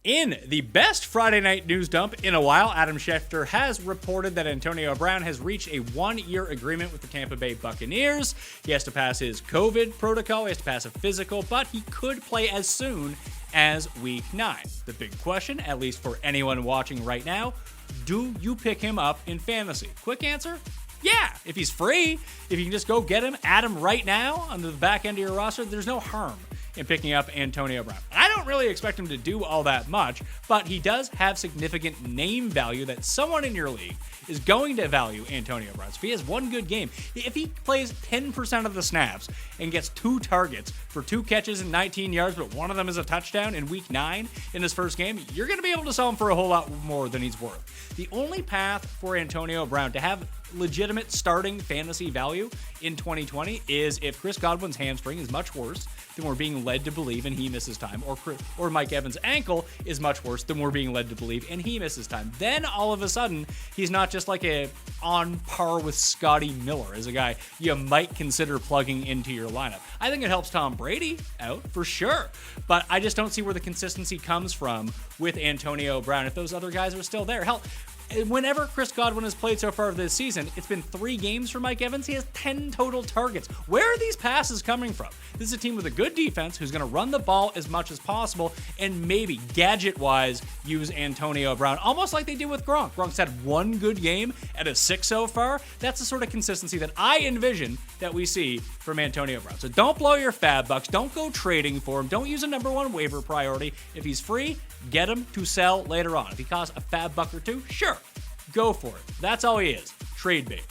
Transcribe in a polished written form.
In the best Friday night news dump in a while, Adam Schefter has reported that Antonio Brown has reached a one-year agreement with the Tampa Bay Buccaneers. He has to pass his COVID protocol, he has to pass a physical, but he could play as soon as Week 9. The big question, at least for anyone watching right now, do you pick him up in fantasy? Quick answer, yeah. If he's free, if you can just go get him, add him right now on the back end of your roster, there's no harm in picking up Antonio Brown. I don't really expect him to do all that much, but he does have significant name value that someone in your league is going to value Antonio Brown. So if he has one good game, if he plays 10% of the snaps and gets 2 targets for 2 catches and 19 yards, but one of them is a touchdown in Week 9 in his first game, you're going to be able to sell him for a whole lot more than he's worth. The only path for Antonio Brown to have legitimate starting fantasy value in 2020 is if Chris Godwin's hamstring is much worse than we're being led to believe and he misses time, or Mike Evans' ankle is much worse than we're being led to believe and he misses time. Then all of a sudden, he's not just like a on par with Scotty Miller as a guy you might consider plugging into your lineup. I think it helps Tom Brady out for sure, but I just don't see where the consistency comes from with Antonio Brown if those other guys are still there. Hell, whenever Chris Godwin has played so far this season, it's been 3 games for Mike Evans. He has 10 total targets. Where are these passes coming from? This is a team with a good defense who's going to run the ball as much as possible and maybe gadget-wise use Antonio Brown, almost like they did with Gronk. Gronk's had 1 good game at a 6 so far. That's the sort of consistency that I envision that we see from Antonio Brown. So don't blow your fab bucks. Don't go trading for him. Don't use a number 1 waiver priority. If he's free, get him to sell later on. If he costs a fab buck or 2, sure, go for it. That's all he is. Trade bait.